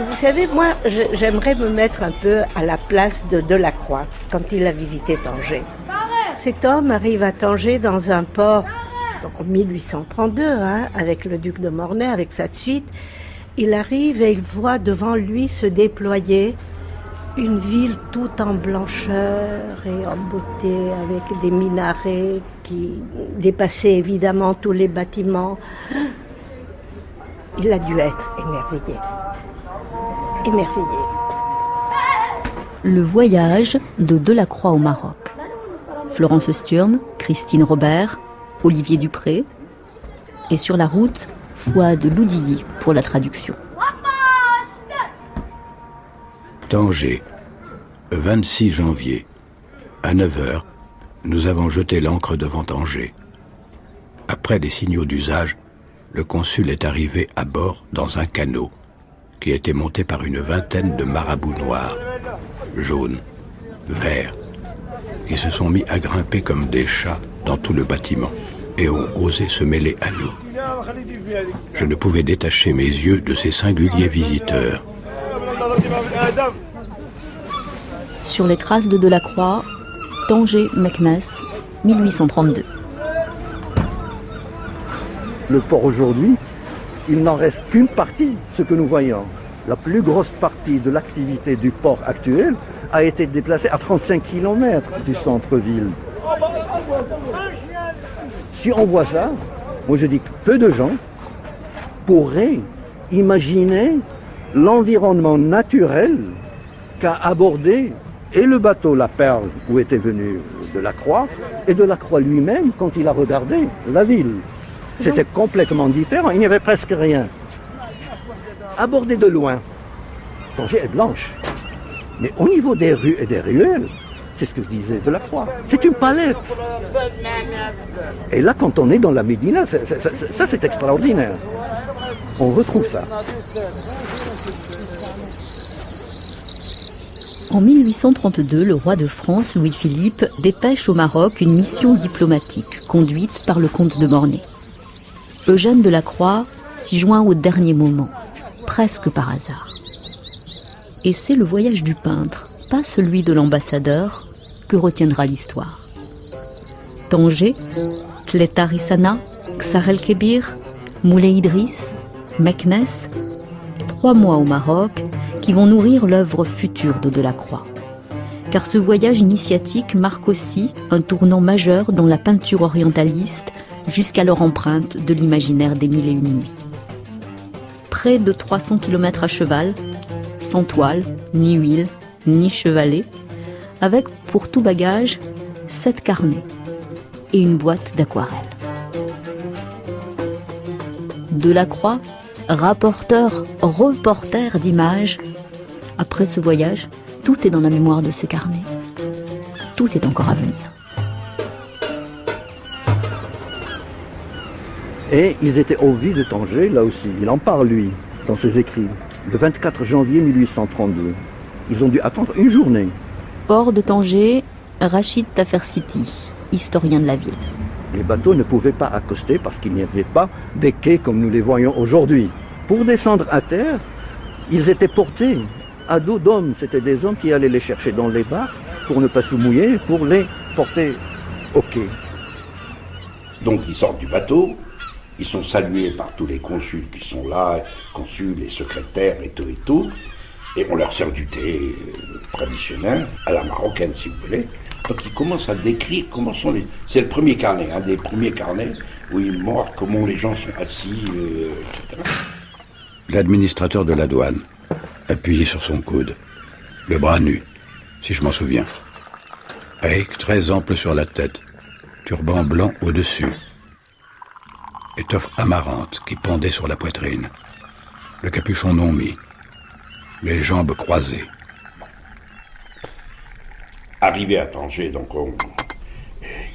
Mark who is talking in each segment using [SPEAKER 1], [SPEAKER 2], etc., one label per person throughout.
[SPEAKER 1] Vous savez, moi, j'aimerais me mettre un peu à la place de Delacroix quand il a visité Tanger. Cet homme arrive à Tanger dans un port, donc en 1832, avec le duc de Mornay, avec sa suite. Il arrive et il voit devant lui se déployer une ville toute en blancheur et en beauté, avec des minarets qui dépassaient évidemment tous les bâtiments. Il a dû être émerveillé. Émerveillé.
[SPEAKER 2] Le voyage de Delacroix au Maroc. Florence Sturm, Christine Robert, Olivier Dupré. Et sur la route, Fouad Loudilly pour la traduction.
[SPEAKER 3] Tanger, 26 janvier. À 9h, nous avons jeté l'ancre devant Tanger. Après des signaux d'usage, le consul est arrivé à bord dans un canot qui était monté par une vingtaine de marabouts noirs, jaunes, verts, qui se sont mis à grimper comme des chats dans tout le bâtiment et ont osé se mêler à nous. Je ne pouvais détacher mes yeux de ces singuliers visiteurs.
[SPEAKER 2] Sur les traces de Delacroix, Tanger-Meknès, 1832.
[SPEAKER 4] Le port aujourd'hui, il n'en reste qu'une partie, ce que nous voyons. La plus grosse partie de l'activité du port actuel a été déplacée à 35 km du centre-ville. Si on voit ça, moi je dis que peu de gens pourraient imaginer l'environnement naturel qu'a abordé et le bateau La Perle, où était venu Delacroix, et Delacroix lui-même quand il a regardé la ville. C'était complètement différent, il n'y avait presque rien. Abordé de loin, Tanger est blanche. Mais au niveau des rues et des ruelles, c'est ce que disait Delacroix, c'est une palette. Et là, quand on est dans la Médina, ça c'est extraordinaire. On retrouve ça.
[SPEAKER 2] En 1832, le roi de France, Louis-Philippe, dépêche au Maroc une mission diplomatique conduite par le comte de Mornay. Eugène Delacroix s'y joint au dernier moment, presque par hasard. Et c'est le voyage du peintre, pas celui de l'ambassadeur, que retiendra l'histoire. Tanger, Tlétarissana, Ksar el-Kébir, Moulay Idriss, Meknès, 3 mois au Maroc qui vont nourrir l'œuvre future de Delacroix. Car ce voyage initiatique marque aussi un tournant majeur dans la peinture orientaliste jusqu'alors empreinte de l'imaginaire des Mille et une nuits. Près de 300 km à cheval, sans toile, ni huile, ni chevalet, avec pour tout bagage 7 carnets et une boîte d'aquarelle. Delacroix, rapporteur, reporter d'images. Après ce voyage, tout est dans la mémoire de ces carnets. Tout est encore à venir.
[SPEAKER 4] Et ils étaient au vie de Tanger, là aussi. Il en parle, lui, dans ses écrits. Le 24 janvier 1832. Ils ont dû attendre une journée.
[SPEAKER 2] Port de Tanger, Rachid Tafersiti, historien de la ville.
[SPEAKER 4] Les bateaux ne pouvaient pas accoster parce qu'il n'y avait pas des quais comme nous les voyons aujourd'hui. Pour descendre à terre, ils étaient portés à dos d'hommes. C'était des hommes qui allaient les chercher dans les barques pour ne pas se mouiller, pour les porter au quai.
[SPEAKER 5] Donc ils sortent du bateau, ils sont salués par tous les consuls qui sont là, consuls et secrétaires et tout, et on leur sert du thé traditionnel, à la marocaine si vous voulez. Donc ils commencent à décrire comment sont les... C'est le premier carnet, un des premiers carnets où ils montrent comment les gens sont assis, etc.
[SPEAKER 3] L'administrateur de la douane, appuyé sur son coude, le bras nu, si je m'en souviens. Avec 13 amples sur la tête, turban blanc au-dessus, étoffe amarante qui pendait sur la poitrine, le capuchon non mis, les jambes croisées.
[SPEAKER 5] Arrivé à Tanger, donc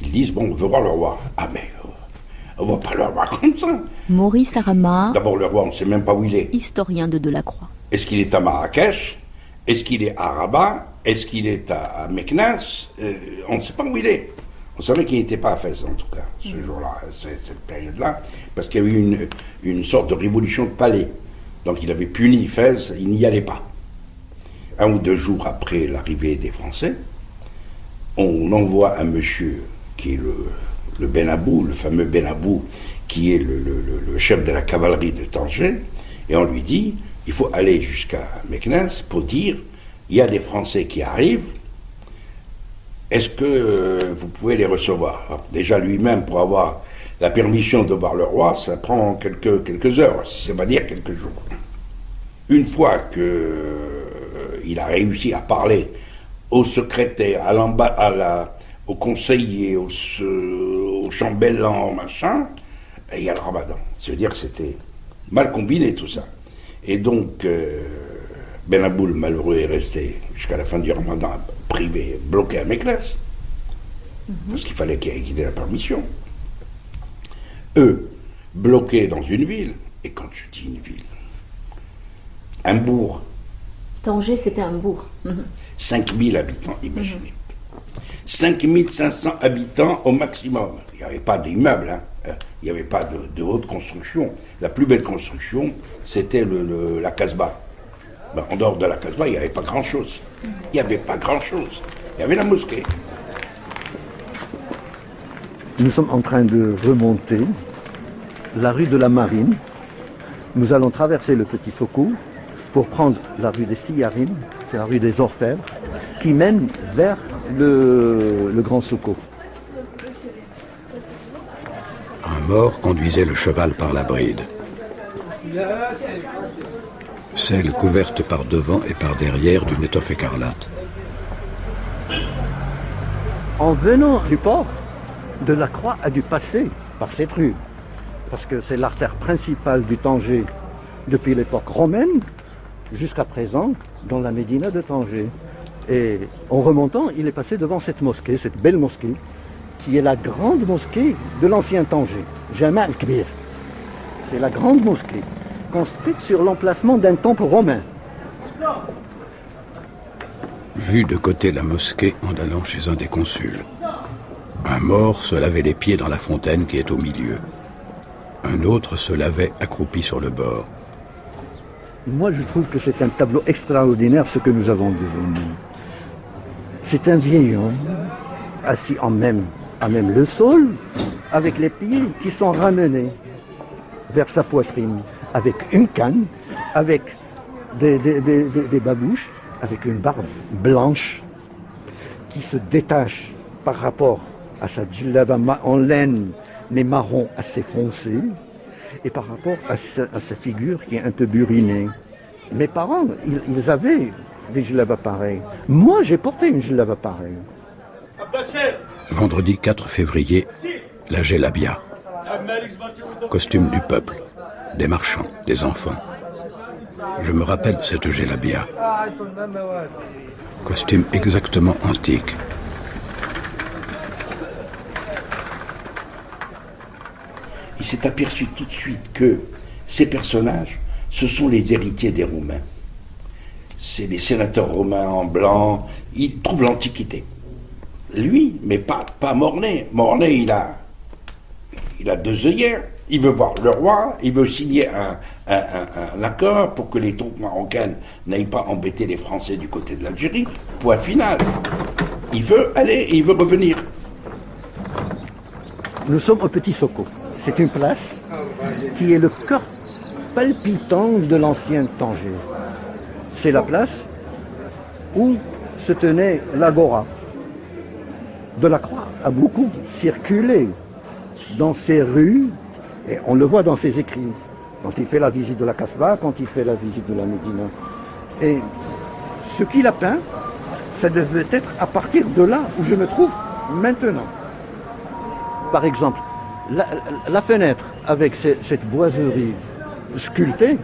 [SPEAKER 5] ils disent, bon, on veut voir le roi. Ah mais, on ne va pas le voir comme ça.
[SPEAKER 2] Maurice Arama,
[SPEAKER 5] D'abord le roi, on ne sait même pas où il est.
[SPEAKER 2] historien de Delacroix.
[SPEAKER 5] Est-ce qu'il est à Marrakech? Est-ce qu'il est à Rabat? Est-ce qu'il est à Meknès? On ne sait pas où il est. On savait qu'il n'était pas à Fès, en tout cas, ce jour-là, cette période-là, parce qu'il y avait eu une sorte de révolution de palais. Donc il avait puni Fès, il n'y allait pas. 1 ou 2 jours après l'arrivée des Français, on envoie un monsieur qui est le Benabou, le fameux Benabou, qui est le chef de la cavalerie de Tanger, et on lui dit, il faut aller jusqu'à Meknès pour dire, il y a des Français qui arrivent, est-ce que vous pouvez les recevoir? Alors, déjà lui-même, pour avoir la permission de voir le roi, ça prend quelques heures, c'est pas dire quelques jours. Une fois qu'il a réussi à parler au secrétaire, au conseiller, au chambellan, machin, et il y a le ramadan. C'est-à-dire que c'était mal combiné tout ça. Et donc, Benabou, le malheureux, est resté jusqu'à la fin du ramadan privé, bloqué à Meknès, parce qu'il fallait qu'il ait la permission. Eux, bloqués dans une ville, et quand je dis une ville, un bourg.
[SPEAKER 2] Tanger, c'était un bourg.
[SPEAKER 5] 5000 habitants, imaginez. 5500 habitants au maximum. Il n'y avait pas d'immeubles, hein. Il n'y avait pas de haute construction. La plus belle construction, c'était la Casbah. Ben, en dehors de la Casbah, il n'y avait pas grand-chose. Il n'y avait pas grand-chose. Il y avait la mosquée.
[SPEAKER 4] Nous sommes en train de remonter la rue de la Marine. Nous allons traverser le Petit Soko pour prendre la rue des Sillarines, c'est la rue des Orfèvres, qui mène vers le Grand Soko.
[SPEAKER 3] Un mort conduisait le cheval par la bride. Selle couverte par devant et par derrière d'une étoffe écarlate.
[SPEAKER 4] En venant du port, Delacroix a dû passer par cette rue, parce que c'est l'artère principale du Tanger depuis l'époque romaine jusqu'à présent dans la médina de Tanger. Et en remontant, il est passé devant cette mosquée, cette belle mosquée, qui est la grande mosquée de l'ancien Tanger, Jama al-Kbir. C'est la grande mosquée, construite sur l'emplacement d'un temple romain.
[SPEAKER 3] Vue de côté la mosquée en allant chez un des consuls. Un mort se lavait les pieds dans la fontaine qui est au milieu. Un autre se lavait accroupi sur le bord.
[SPEAKER 4] Moi, je trouve que c'est un tableau extraordinaire, ce que nous avons devant nous. C'est un vieil homme, assis à même le sol, avec les pieds qui sont ramenés vers sa poitrine, avec une canne, avec des babouches, avec une barbe blanche qui se détache par rapport à sa djellaba en laine, mais marron assez foncé, et par rapport à sa figure qui est un peu burinée. Mes parents, ils avaient des djellabas pareils. Moi, j'ai porté une djellaba pareille.
[SPEAKER 3] Vendredi 4 février, la Jellabia. Costume du peuple, des marchands, des enfants. Je me rappelle cette Jellabia. Costume exactement antique.
[SPEAKER 5] Il s'est aperçu tout de suite que ces personnages, ce sont les héritiers des Roumains. C'est les sénateurs romains en blanc. Il trouve l'Antiquité. Lui, mais pas Mornay. Mornay, il a 2 œillères. Il veut voir le roi. Il veut signer un accord pour que les troupes marocaines n'aillent pas embêter les Français du côté de l'Algérie. Point final. Il veut aller et il veut revenir.
[SPEAKER 4] Nous sommes au Petit Soko. C'est une place qui est le cœur palpitant de l'ancien Tanger. C'est la place où se tenait l'agora. Delacroix a beaucoup circulé dans ces rues, et on le voit dans ses écrits, quand il fait la visite de la Casbah, quand il fait la visite de la Médina. Et ce qu'il a peint, ça devait être à partir de là où je me trouve maintenant. Par exemple, la fenêtre avec cette boiserie sculptée,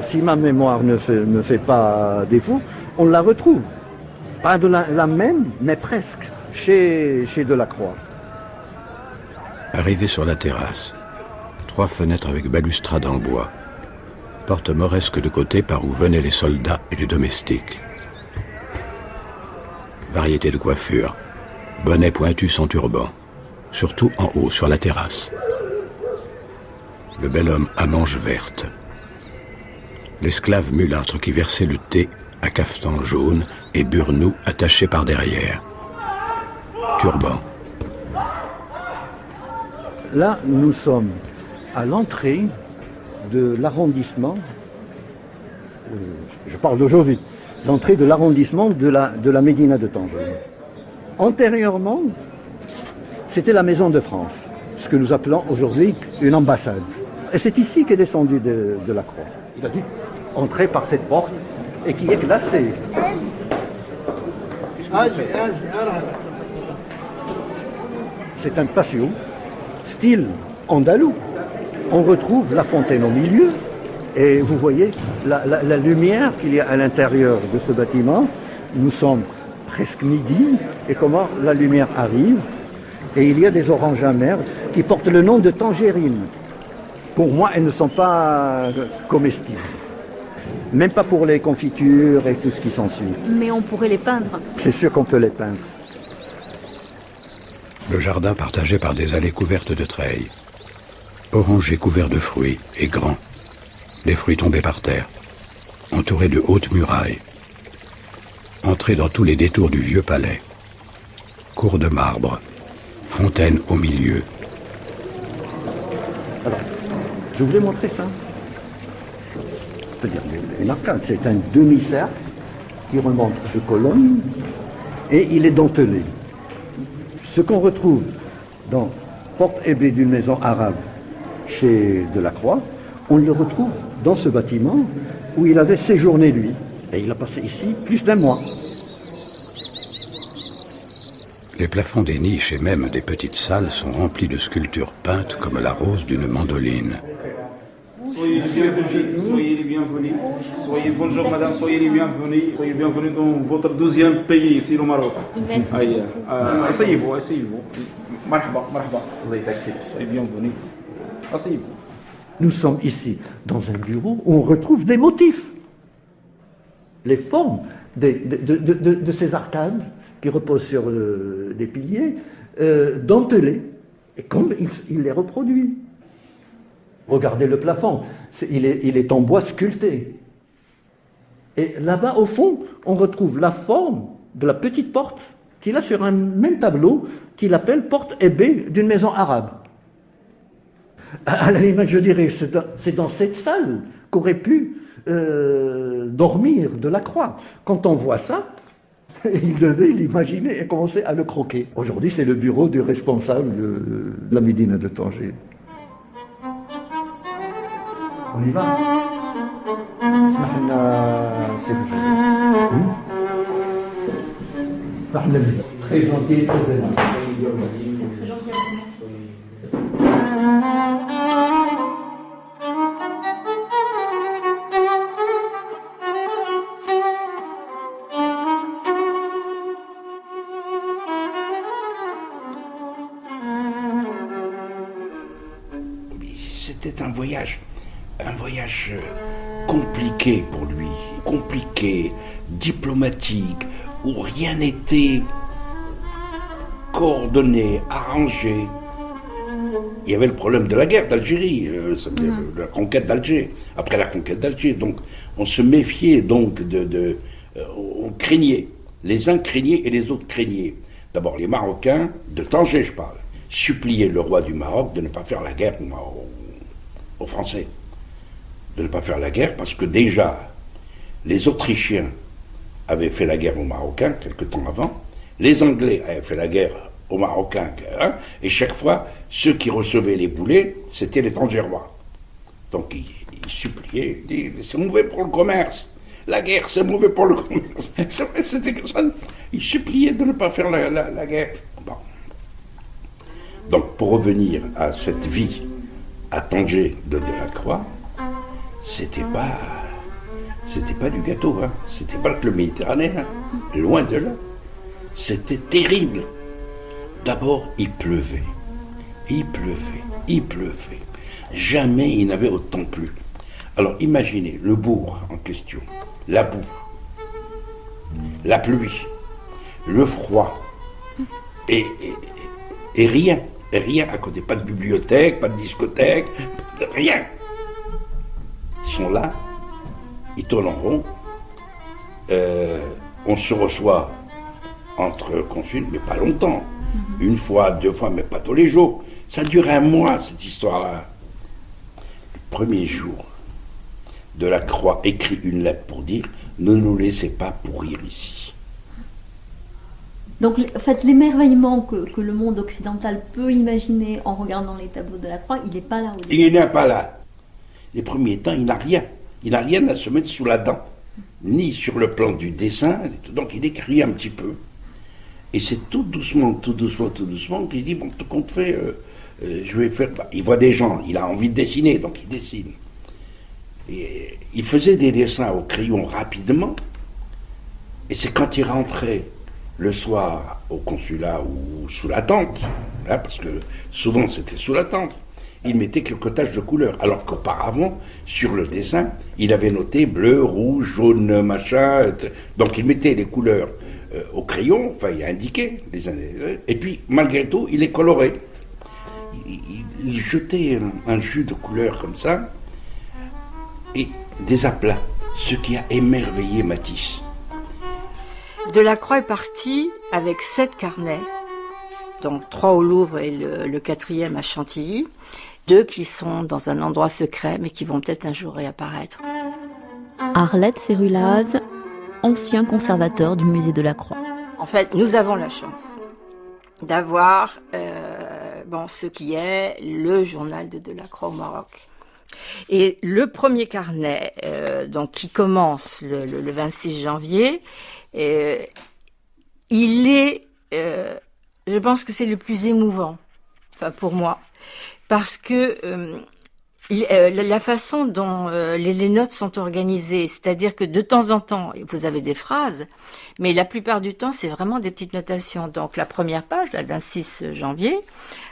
[SPEAKER 4] si ma mémoire ne fait pas défaut, on la retrouve. Pas de la même, mais presque, chez Delacroix.
[SPEAKER 3] Arrivé sur la terrasse, 3 fenêtres avec balustrade en bois. Porte mauresque de côté par où venaient les soldats et les domestiques. Variété de coiffure. bonnet pointu son turban, surtout en haut, sur la terrasse. Le bel homme à manches vertes. L'esclave mulâtre qui versait le thé à cafetan jaune et burnou attaché par derrière. Turban.
[SPEAKER 4] Là, nous sommes à l'entrée de l'arrondissement, je parle d'aujourd'hui, l'entrée de l'arrondissement de la Médina de Tanger. Antérieurement, c'était la Maison de France, ce que nous appelons aujourd'hui une ambassade. Et c'est ici qu'est descendu de la croix. Il a dit entrer par cette porte et qui est classée. C'est un patio, style andalou. On retrouve la fontaine au milieu et vous voyez la lumière qu'il y a à l'intérieur de ce bâtiment. Nous sommes presque midi et comment la lumière arrive. Et il y a des oranges amères qui portent le nom de tangerines. Pour moi, elles ne sont pas comestibles. Même pas pour les confitures et tout ce qui s'ensuit.
[SPEAKER 2] Mais on pourrait les peindre.
[SPEAKER 4] C'est sûr qu'on peut les peindre.
[SPEAKER 3] Le jardin partagé par des allées couvertes de treilles. Orangers couverts de fruits et grands. Les fruits tombés par terre. Entourés de hautes murailles. Entrée dans tous les détours du vieux palais. Cour de marbre. Fontaine au milieu.
[SPEAKER 4] Alors, je voulais montrer ça. Je peux dire, une arcade, c'est un demi-cercle qui remonte de colonnes et il est dentelé. Ce qu'on retrouve dans porte et baie d'une maison arabe chez Delacroix, on le retrouve dans ce bâtiment où il avait séjourné lui. Et il a passé ici plus d'1 mois.
[SPEAKER 3] Les plafonds des niches et même des petites salles sont remplis de sculptures peintes comme la rose d'une mandoline.
[SPEAKER 6] Soyez les bienvenus, soyez les bienvenus. Soyez bonjour madame, soyez les bienvenus. Soyez bienvenus dans votre 12e pays ici au Maroc.
[SPEAKER 2] Merci.
[SPEAKER 6] Asseyez-vous, asseyez-vous. Marhaba, marhaba. Soyez bienvenus. Asseyez-vous.
[SPEAKER 4] Nous sommes ici dans un bureau où on retrouve des motifs. Les formes de ces arcades qui reposent sur des piliers dentelés. Et comme il les reproduit. Regardez le plafond, il est en bois sculpté. Et là-bas, au fond, on retrouve la forme de la petite porte qu'il a sur un même tableau qu'il appelle porte et baie d'une maison arabe. À la limite, je dirais, c'est dans cette salle qu'aurait pu dormir Delacroix. Quand on voit ça, il devait l'imaginer et commencer à le croquer. Aujourd'hui, c'est le bureau du responsable de la Médina de Tanger. On y va. Très gentil, très aimable.
[SPEAKER 5] C'était un voyage compliqué pour lui, compliqué, diplomatique, où rien n'était coordonné, arrangé. Il y avait le problème de la guerre d'Algérie, la conquête d'Alger, après la conquête d'Alger. Donc on se méfiait, donc on craignait. Les uns craignaient et les autres craignaient. D'abord les Marocains, de Tanger je parle, suppliaient le roi du Maroc de ne pas faire la guerre aux Français. De ne pas faire la guerre parce que déjà les Autrichiens avaient fait la guerre aux Marocains quelque temps avant, les Anglais avaient fait la guerre aux Marocains, et chaque fois ceux qui recevaient les boulets c'était les Tangérois. Donc ils suppliaient, ils disaient c'est mauvais pour le commerce, la guerre c'est mauvais pour le commerce. C'était comme ça. Ils suppliaient de ne pas faire la guerre. Bon. Donc pour revenir à cette vie à Tanger de Delacroix, c'était pas du gâteau, hein. C'était pas le club méditerranéen, loin de là. C'était terrible. D'abord, il pleuvait. Jamais il n'avait autant plu. Alors imaginez le bourg en question, la boue, la pluie, le froid, Et rien à côté, pas de bibliothèque, pas de discothèque, rien. Ils sont là, ils tournent en rond, on se reçoit entre consuls, mais pas longtemps. Une fois, 2 fois, mais pas tous les jours. Ça dure 1 mois, cette histoire-là. Le premier jour, Delacroix écrit une lettre pour dire « Ne nous laissez pas pourrir ici ».
[SPEAKER 2] Donc, en fait, l'émerveillement que le monde occidental peut imaginer en regardant les tableaux de Delacroix, il n'est pas là.
[SPEAKER 5] Il n'est pas là. Les premiers temps, il n'a rien. Il n'a rien à se mettre sous la dent, ni sur le plan du dessin. Donc, il écrit un petit peu. Et c'est tout doucement qu'il se dit, bon, tout compte fait, je vais faire... Bah, il voit des gens, il a envie de dessiner, donc il dessine. Et il faisait des dessins au crayon rapidement, et c'est quand il rentrait le soir au consulat ou sous la tente, hein, parce que souvent c'était sous la tente, il mettait quelques taches de couleur, alors qu'auparavant, sur le dessin, il avait noté bleu, rouge, jaune, machin, donc il mettait les couleurs au crayon, enfin il indiquait, et puis malgré tout, il les colorait. Il jetait un jus de couleurs comme ça, et des aplats, ce qui a émerveillé Matisse.
[SPEAKER 7] Delacroix est parti avec 7 carnets, donc 3 au Louvre et le 4e à Chantilly, 2 qui sont dans un endroit secret, mais qui vont peut-être un jour réapparaître.
[SPEAKER 2] Arlette Cérulaz, ancien conservateur du musée Delacroix.
[SPEAKER 7] En fait, nous avons la chance d'avoir ce qui est le journal de Delacroix au Maroc. Et le premier carnet, donc qui commence le 26 janvier, il est, je pense que c'est le plus émouvant, enfin pour moi, parce que la façon dont les notes sont organisées, c'est-à-dire que de temps en temps, vous avez des phrases, mais la plupart du temps, c'est vraiment des petites notations. Donc la première page, là, le 26 janvier,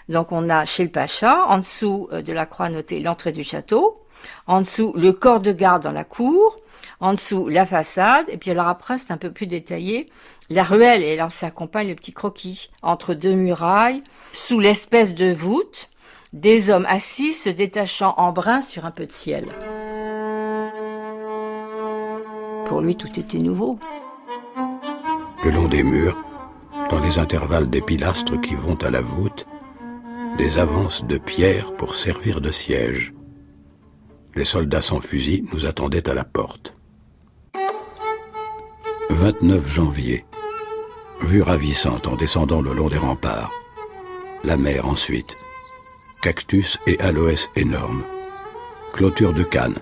[SPEAKER 7] donc on a chez le Pacha, en dessous Delacroix noté l'entrée du château, en dessous le corps de garde dans la cour, en dessous la façade, et puis alors après c'est un peu plus détaillé, la ruelle, et là ça accompagne le petit croquis, entre 2 murailles, sous l'espèce de voûte, des hommes assis se détachant en brun sur un peu de ciel. Pour lui, tout était nouveau.
[SPEAKER 3] Le long des murs, dans les intervalles des pilastres qui vont à la voûte, des avances de pierre pour servir de siège. Les soldats sans fusil nous attendaient à la porte. 29 janvier. Vue ravissante en descendant le long des remparts. La mer ensuite. Cactus et aloès énormes. Clôture de canne.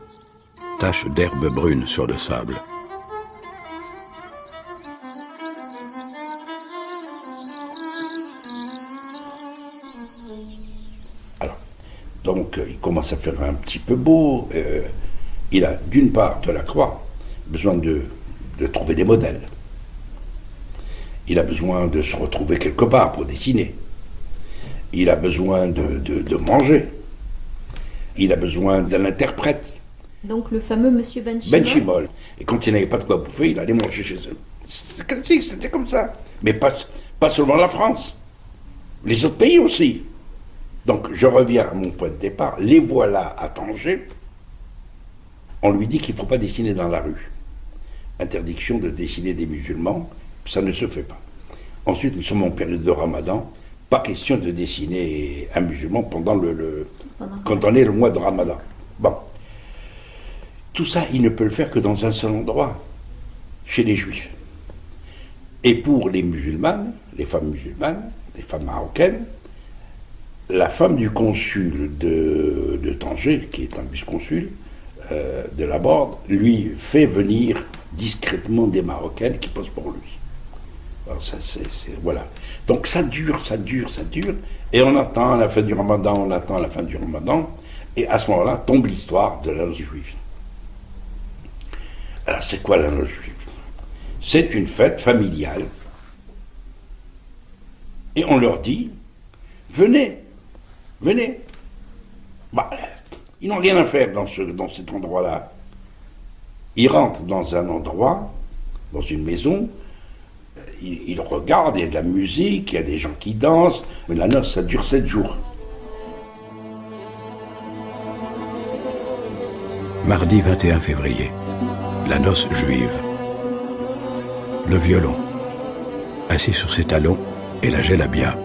[SPEAKER 3] Taches d'herbe brune sur le sable.
[SPEAKER 5] Alors, donc il commence à faire un petit peu beau. Il a d'une part Delacroix besoin de trouver des modèles. Il a besoin de se retrouver quelque part pour dessiner. Il a besoin de manger. Il a besoin d'un interprète.
[SPEAKER 2] Donc le fameux monsieur Benchimol.
[SPEAKER 5] Benchimol. Et quand il n'avait pas de quoi bouffer, il allait manger chez eux. C'était comme ça. Mais pas seulement la France. Les autres pays aussi. Donc je reviens à mon point de départ. Les voilà à Tanger. On lui dit qu'il ne faut pas dessiner dans la rue. Interdiction de dessiner des musulmans. Ça ne se fait pas. Ensuite, nous sommes en période de Ramadan. Pas question de dessiner un musulman pendant quand on est le mois de Ramadan. Bon. Tout ça, il ne peut le faire que dans un seul endroit, chez les Juifs. Et pour les musulmanes, les femmes marocaines, la femme du consul de Tanger, qui est un vice-consul de la Borde, lui fait venir discrètement des Marocaines qui posent pour lui. Alors ça, voilà. Donc ça dure, et on attend la fin du Ramadan, et à ce moment-là tombe l'histoire de la noce juive. Alors c'est quoi la noce juive? C'est une fête familiale, et on leur dit, venez. Bah, ils n'ont rien à faire dans cet endroit-là. Ils rentrent dans un endroit, dans une maison. ils regardent, il y a de la musique, il y a des gens qui dansent, mais la noce, ça dure 7 jours.
[SPEAKER 3] Mardi 21 février, la noce juive. Le violon, assis sur ses talons, et la gelabia,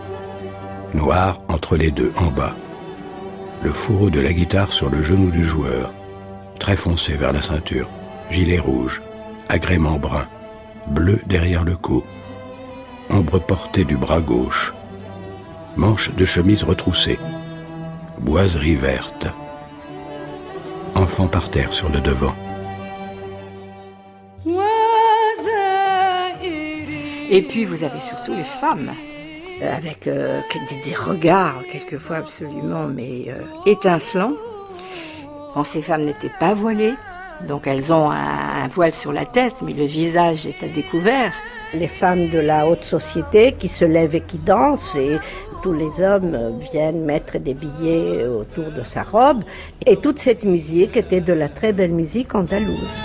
[SPEAKER 3] noire entre les deux en bas. Le fourreau de la guitare sur le genou du joueur, très foncé vers la ceinture, gilet rouge, agrément brun, bleu derrière le cou, ombre portée du bras gauche, manche de chemise retroussée, boiserie verte. Enfant par terre sur le devant.
[SPEAKER 7] Et puis vous avez surtout les femmes, avec des regards quelquefois absolument étincelants. Bon, ces femmes n'étaient pas voilées, donc elles ont un voile sur la tête, mais le visage est à découvert.
[SPEAKER 1] Les femmes de la haute société qui se lèvent et qui dansent, et tous les hommes viennent mettre des billets autour de sa robe. Et toute cette musique était de la très belle musique andalouse.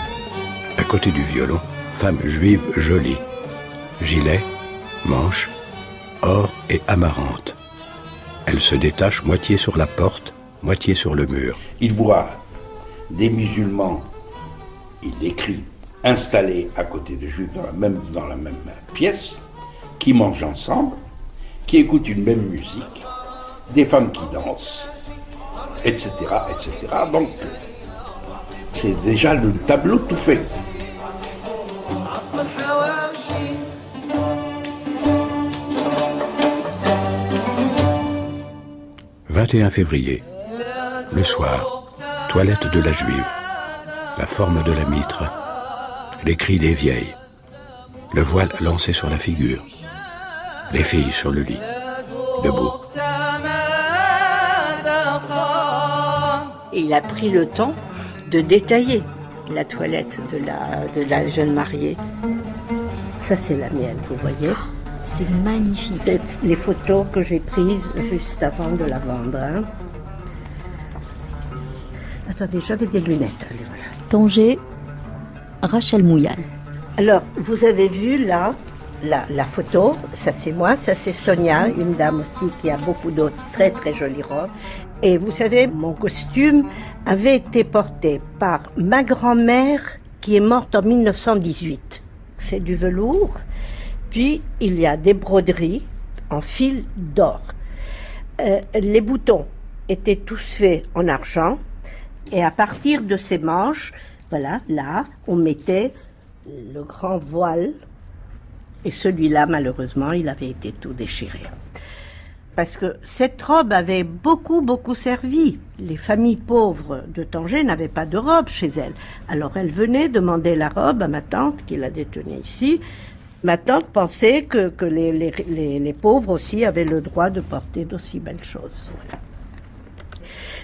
[SPEAKER 3] À côté du violon, femme juive jolie. Gilet, manche, or et amarante. Elle se détache moitié sur la porte, moitié sur le mur.
[SPEAKER 5] Il voit des musulmans, il l'écrit, installés à côté de juifs dans la même pièce, qui mangent ensemble, qui écoutent une même musique, des femmes qui dansent, etc., etc. Donc, c'est déjà le tableau tout fait.
[SPEAKER 3] « 21 février, le soir, toilette de la juive, la forme de la mitre, les cris des vieilles, le voile lancé sur la figure, les filles sur le lit, debout. »
[SPEAKER 7] Et il a pris le temps de détailler la toilette de la jeune mariée.
[SPEAKER 1] Ça, c'est la mienne, vous voyez.
[SPEAKER 2] C'est magnifique.
[SPEAKER 1] C'est les photos que j'ai prises juste avant de la vendre. Hein. Attendez, j'avais des lunettes. Allez, voilà.
[SPEAKER 2] Tanger, Rachel Mouyal.
[SPEAKER 1] Alors, vous avez vu là, la photo, ça c'est moi, ça c'est Sonia, une dame aussi qui a beaucoup d'autres très très jolies robes. Et vous savez, mon costume avait été porté par ma grand-mère qui est morte en 1918. C'est du velours. Puis, il y a des broderies en fil d'or. Les boutons étaient tous faits en argent. Et à partir de ces manches, voilà, là, on mettait le grand voile. Et celui-là, malheureusement, il avait été tout déchiré. Parce que cette robe avait beaucoup, beaucoup servi. Les familles pauvres de Tanger n'avaient pas de robe chez elles. Alors, elle venait demander la robe à ma tante, qui la détenait ici. Ma tante pensait que les pauvres aussi avaient le droit de porter d'aussi belles choses. Voilà.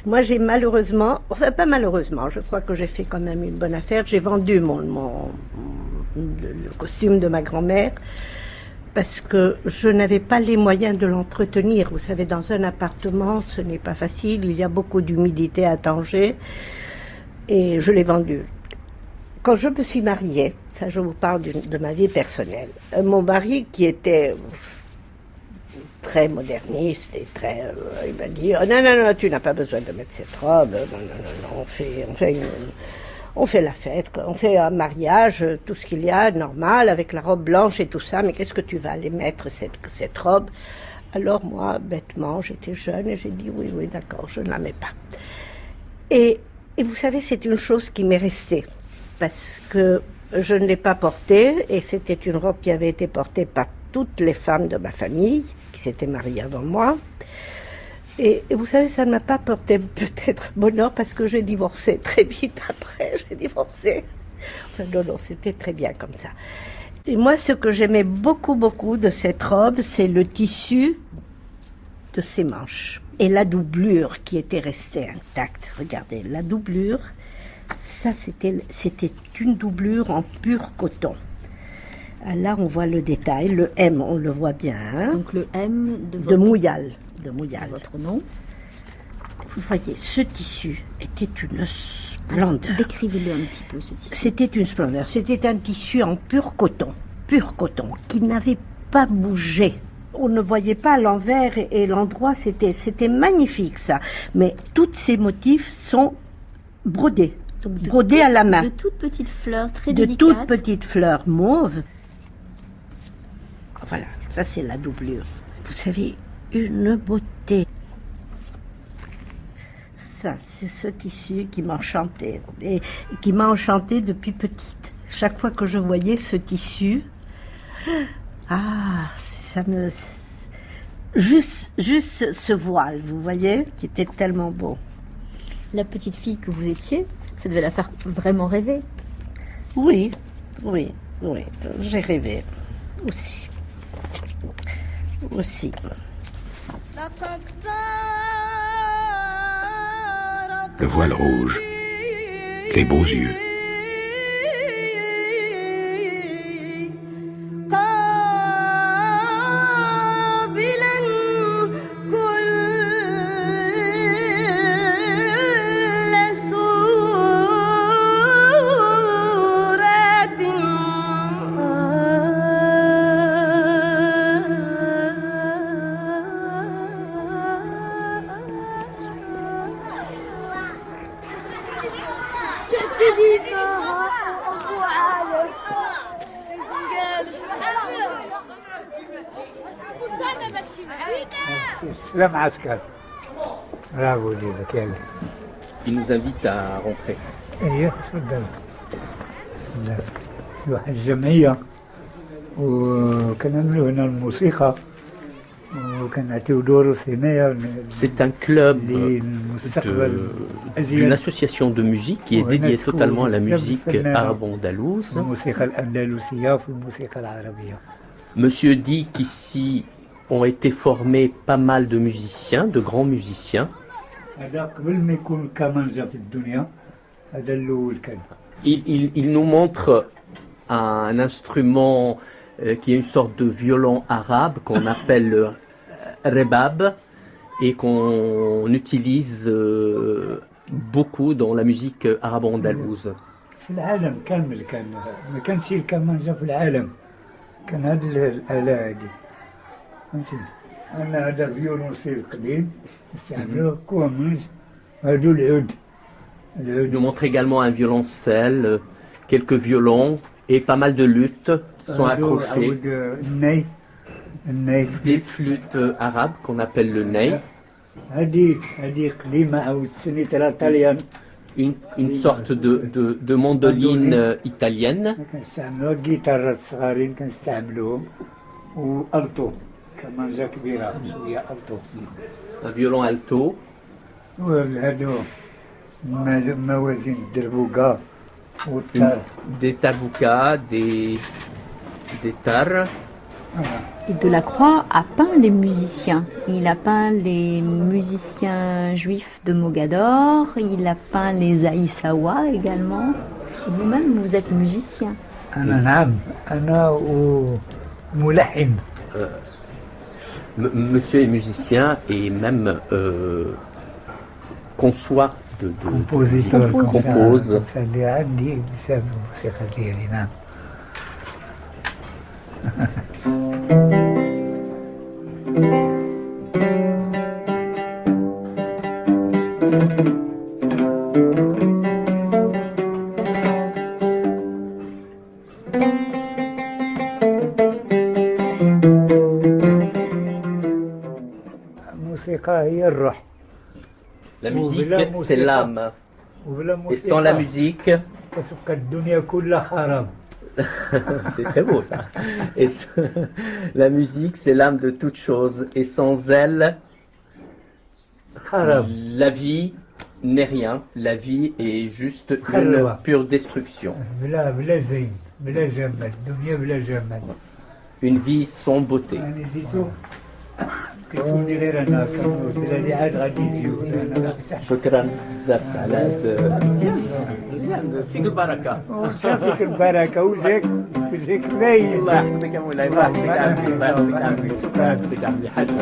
[SPEAKER 1] Moi, j'ai malheureusement, enfin pas malheureusement, je crois que j'ai fait quand même une bonne affaire. J'ai vendu le costume de ma grand-mère parce que je n'avais pas les moyens de l'entretenir. Vous savez, dans un appartement, ce n'est pas facile. Il y a beaucoup d'humidité à Tanger et je l'ai vendu. Quand je me suis mariée, ça je vous parle de ma vie personnelle, mon mari qui était très moderniste et très... il m'a dit oh, non, tu n'as pas besoin de mettre cette robe, non, on fait la fête, on fait un mariage, tout ce qu'il y a, normal, avec la robe blanche et tout ça, mais qu'est-ce que tu vas aller mettre cette robe? Alors moi, bêtement, j'étais jeune et j'ai dit oui, d'accord, je ne la mets pas. Et vous savez, c'est une chose qui m'est restée. Parce que je ne l'ai pas portée, et c'était une robe qui avait été portée par toutes les femmes de ma famille, qui s'étaient mariées avant moi. Et vous savez, ça ne m'a pas porté peut-être bonheur, parce que j'ai divorcé très vite après, j'ai divorcé. Enfin, non, c'était très bien comme ça. Et moi, ce que j'aimais beaucoup, beaucoup de cette robe, c'est le tissu de ses manches. Et la doublure qui était restée intacte. Regardez, la doublure... Ça, c'était une doublure en pur coton. Là, on voit le détail. Le M, on le voit bien. Hein.
[SPEAKER 2] Donc le M
[SPEAKER 1] de Mouyal. De Mouyal.
[SPEAKER 2] Votre nom.
[SPEAKER 1] Vous voyez, ce tissu était une splendeur.
[SPEAKER 2] Décrivez-le un petit peu, ce tissu.
[SPEAKER 1] C'était une splendeur. C'était un tissu en pur coton. pur coton, qui n'avait pas bougé. On ne voyait pas l'envers et l'endroit, c'était magnifique ça. Mais tous ces motifs sont brodés, brodés à la main.
[SPEAKER 2] De toutes petites fleurs très
[SPEAKER 1] De
[SPEAKER 2] délicates.
[SPEAKER 1] toutes petites fleurs mauves. Voilà, ça c'est la doublure. Vous savez, une beauté. Ça, c'est ce tissu qui m'enchantait. Et qui m'a enchantée depuis petite. Chaque fois que je voyais ce tissu, ça me... Juste ce voile, vous voyez, qui était tellement beau.
[SPEAKER 2] La petite fille que vous étiez, ça devait la faire vraiment rêver.
[SPEAKER 1] Oui, j'ai rêvé aussi.
[SPEAKER 3] Le voile rouge, les beaux yeux.
[SPEAKER 8] سلام عسكر برافو ليك يلا
[SPEAKER 9] Il nous invite à rentrer.
[SPEAKER 8] ايه تفضل واحد الجمعية وكنعملوا هنا الموسيقى وكنعطيو دروس هنايا
[SPEAKER 9] C'est un club
[SPEAKER 8] للمستقبل
[SPEAKER 9] d'une association de musique qui est dédiée totalement à la musique arabo-andalouse.
[SPEAKER 8] الموسيقى الأندلسية في الموسيقى العربية.
[SPEAKER 9] Monsieur dit qu'ici ont été formés pas mal de musiciens, de grands musiciens.
[SPEAKER 8] هذا قبل ما يكون كمانجا في الدنيا هذا الأول كان.
[SPEAKER 9] Il nous montre un instrument qui est une sorte de violon arabe qu'on appelle le rebab et qu'on utilise beaucoup dans la musique arabo-andalouse.
[SPEAKER 8] في العالم كامل كان ما كانش الكمانجا في العالم كان هذه الآلة هذه فهمتي أنا هذا فيولونسيل القديم نستعملوه كومنج هادو العود
[SPEAKER 9] Il nous montre également un violoncelle, quelques violons et pas mal de luttes sont accrochées. Des flûtes arabes qu'on appelle le ney. Une sorte de mandoline italienne. Un violon alto. Des taboukas, des tares.
[SPEAKER 2] Et Delacroix a peint les musiciens. Il a peint les musiciens juifs de Mogador, il a peint les Aïssawa également. Vous-même, vous êtes musicien.
[SPEAKER 9] Monsieur est musicien et même conçoit compose. La musique, c'est l'âme. Et sans la musique, c'est très beau ça. Et la musique, c'est l'âme de toute chose. Et sans elle, la vie n'est rien. La vie est juste une pure destruction. Une vie sans beauté. شكرا بزاف على هذا فيك البركه
[SPEAKER 8] فيك البركه وجهك باين
[SPEAKER 9] الله يحفظك يا مولاي الله يحفظك عمي الله يحفظك عمي شكرا يحفظك عمي حسن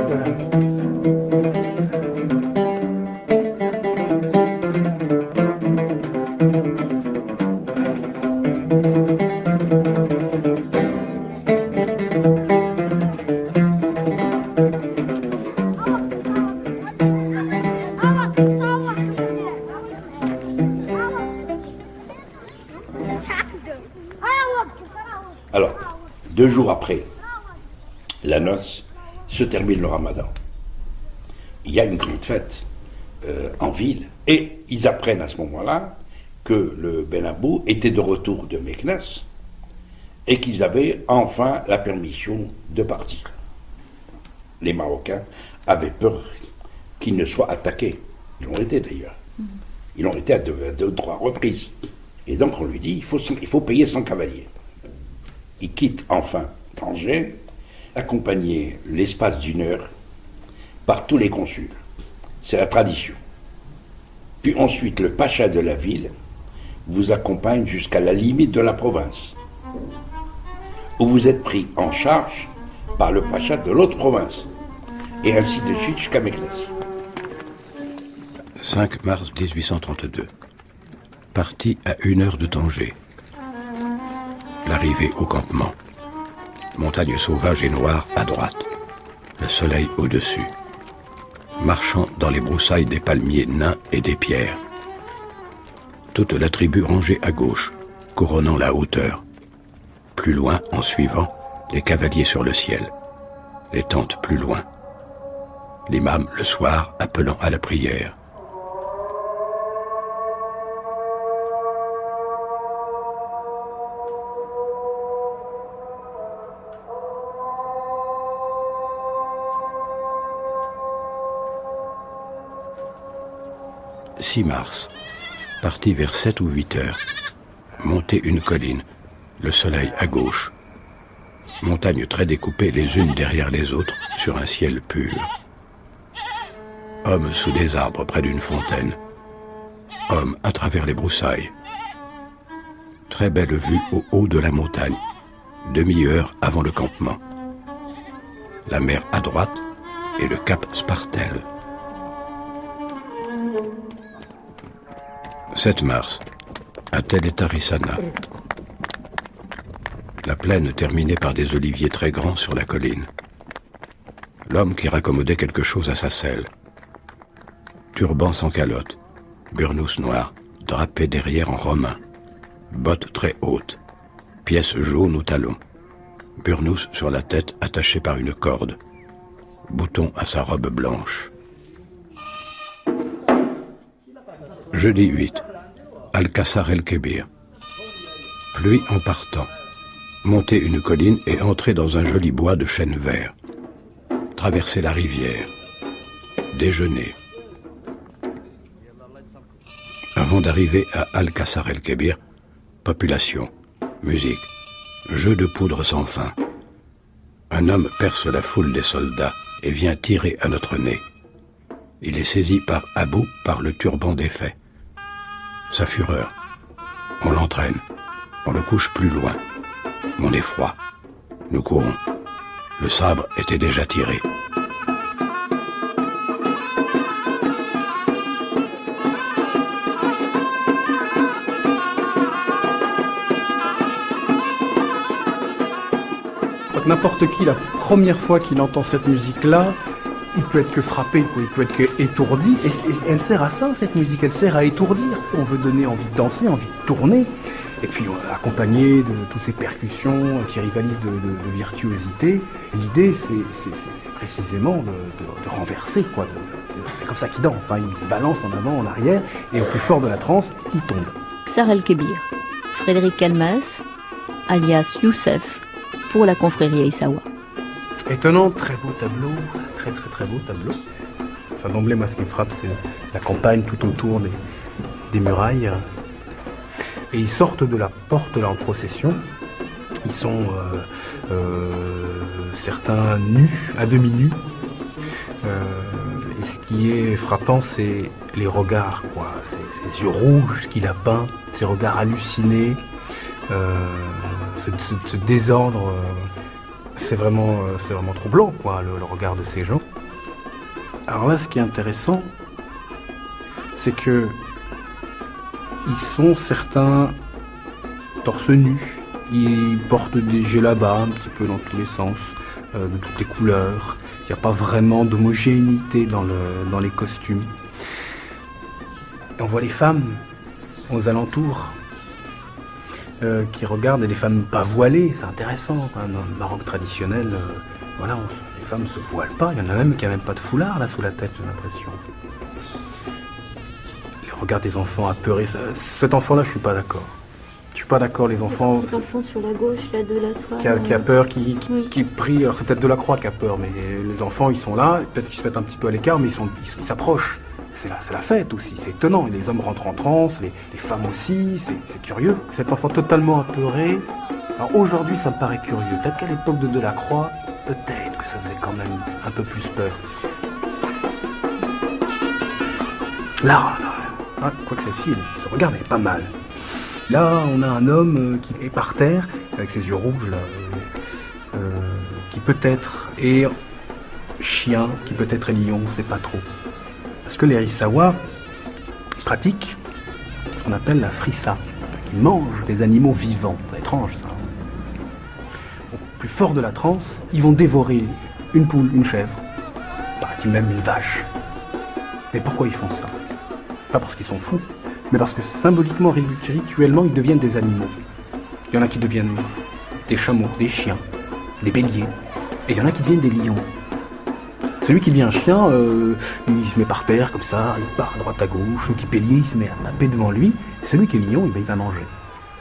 [SPEAKER 5] 2 jours après la noce, se termine le ramadan. Il y a une grande fête en ville. Et ils apprennent à ce moment-là que le Ben Abou était de retour de Meknès et qu'ils avaient enfin la permission de partir. Les Marocains avaient peur qu'ils ne soient attaqués. Ils l'ont été d'ailleurs. Ils l'ont été à 2 ou 3 reprises. Et donc on lui dit, il faut payer 100 cavaliers. Il quitte enfin Tanger, accompagné l'espace d'1 heure par tous les consuls. C'est la tradition. Puis ensuite, le pacha de la ville vous accompagne jusqu'à la limite de la province, où vous êtes pris en charge par le pacha de l'autre province, et ainsi de suite jusqu'à Meknès.
[SPEAKER 3] 5 mars 1832. Parti à 1 heure de Tanger. L'arrivée au campement. Montagne sauvage et noire à droite. Le soleil au-dessus. Marchant dans les broussailles des palmiers nains et des pierres. Toute la tribu rangée à gauche, couronnant la hauteur. Plus loin, en suivant, les cavaliers sur le ciel. Les tentes plus loin. L'imam, le soir, appelant à la prière. « 6 mars, parti vers 7 ou 8 heures, monter une colline, le soleil à gauche, montagnes très découpées les unes derrière les autres sur un ciel pur. Hommes sous des arbres près d'une fontaine, hommes à travers les broussailles. Très belle vue au haut de la montagne, demi-heure avant le campement. La mer à droite et le cap Spartel. 7 mars, à Tel et Tarissana. La plaine terminée par des oliviers très grands sur la colline. L'homme qui raccommodait quelque chose à sa selle. Turban sans calotte, burnous noir, drapé derrière en romain. Bottes très hautes, pièces jaunes aux talons. Burnous sur la tête attaché par une corde. Bouton à sa robe blanche. Jeudi 8, Al-Qassar el-Kébir. Pluie en partant. Monter une colline et entrer dans un joli bois de chênes verts. Traverser la rivière. Déjeuner. Avant d'arriver à Al-Qassar el-Kébir, population, musique, jeu de poudre sans fin. Un homme perce la foule des soldats et vient tirer à notre nez. Il est saisi par Abou par le turban défait. Sa fureur. On l'entraîne. On le couche plus loin. Mon effroi. Nous courons. Le sabre était déjà tiré.
[SPEAKER 10] N'importe qui, la première fois qu'il entend cette musique-là, il peut être que frappé, il peut être que étourdi. Et elle sert à ça, cette musique, elle sert à étourdir. On veut donner envie de danser, envie de tourner. Et puis accompagné de toutes ces percussions qui rivalisent de virtuosité. L'idée, c'est précisément de renverser, quoi. C'est comme ça qu'il danse, hein. Il balance en avant, en arrière, et au plus fort de la transe, il tombe.
[SPEAKER 2] Qassar el-Kébir, Frédéric Calmas, alias Youssef, pour la confrérie Aïssawa.
[SPEAKER 10] Étonnant, très beau tableau, très beau tableau. Enfin, d'emblée, moi, ce qui me frappe, c'est la campagne tout autour des murailles. Et ils sortent de la porte là en procession. Ils sont certains nus, à demi nus. Et ce qui est frappant, c'est les regards, quoi. Ces yeux rouges qu'il a peints, ces regards hallucinés, ce désordre. C'est vraiment troublant, quoi, le regard de ces gens. Alors là, ce qui est intéressant, c'est que ils sont certains torse nu. Ils portent des djellabas un petit peu dans tous les sens, de toutes les couleurs. Il n'y a pas vraiment d'homogénéité dans les costumes. Et on voit les femmes aux alentours. qui regardent, et les femmes pas voilées, c'est intéressant quand même, dans le Maroc traditionnel, les femmes se voilent pas, il y en a même qui n'ont même pas de foulard là sous la tête, j'ai l'impression. Les regards des enfants apeurés, cet enfant-là, je suis pas d'accord. Je suis pas d'accord, les enfants...
[SPEAKER 11] Cet enfant sur la gauche, là, de la toile...
[SPEAKER 10] Qui a peur, qui prie, alors c'est peut-être Delacroix qui a peur, mais les enfants, ils sont là, peut-être qu'ils se mettent un petit peu à l'écart, mais ils s'approchent. C'est la fête aussi, c'est étonnant. Et les hommes rentrent en transe, les femmes aussi, c'est curieux. Cet enfant totalement apeuré, alors aujourd'hui ça me paraît curieux. Peut-être qu'à l'époque de Delacroix, peut-être que ça faisait quand même un peu plus peur. Là, quoique celle-ci, elle se regarde, elle est pas mal. Là, on a un homme qui est par terre, avec ses yeux rouges, là, qui peut-être est chien, qui peut-être est lion, on ne sait pas trop. Parce que les Hissawa pratiquent ce qu'on appelle la frissa. Ils mangent des animaux vivants. C'est étrange, ça. Au plus fort de la transe, ils vont dévorer une poule, une chèvre, paraît-il même une vache. Mais pourquoi ils font ça? Pas parce qu'ils sont fous, mais parce que symboliquement, rituellement, ils deviennent des animaux. Il y en a qui deviennent des chameaux, des chiens, des béliers, et il y en a qui deviennent des lions. Celui qui devient un chien, il se met par terre comme ça, il part à droite à gauche, celui qui est bélier, il se met à taper devant lui. Celui qui est lion, il va manger.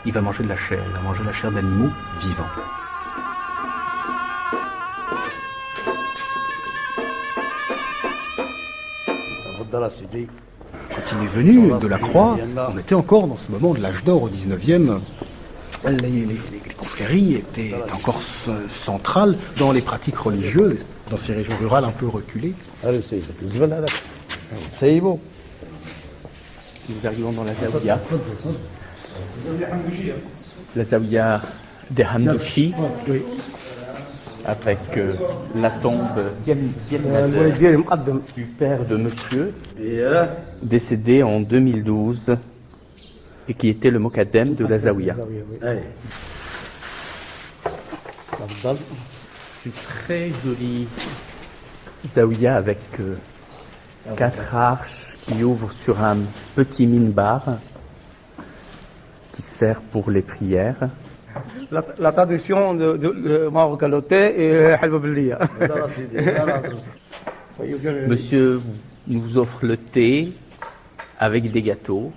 [SPEAKER 10] Il va manger de la chair, il va manger la chair d'animaux vivants. Quand il est venu de la Croix, on était encore dans ce moment de l'âge d'or au 19e. Les confréries étaient encore centrales dans les pratiques religieuses, dans ces régions rurales un peu reculées.
[SPEAKER 9] Nous arrivons dans la Zaouia. La Zaouia des Hamdouchi, avec la tombe du père de monsieur, décédé en 2012, et qui était le Mokadem de la Zaouia. Une très jolie Zaouia avec 4 arches qui ouvrent sur un petit minbar qui sert pour les prières.
[SPEAKER 12] La tradition de Maroc-Kaloté et Halba Beldia.
[SPEAKER 9] Monsieur nous offre le thé avec des gâteaux.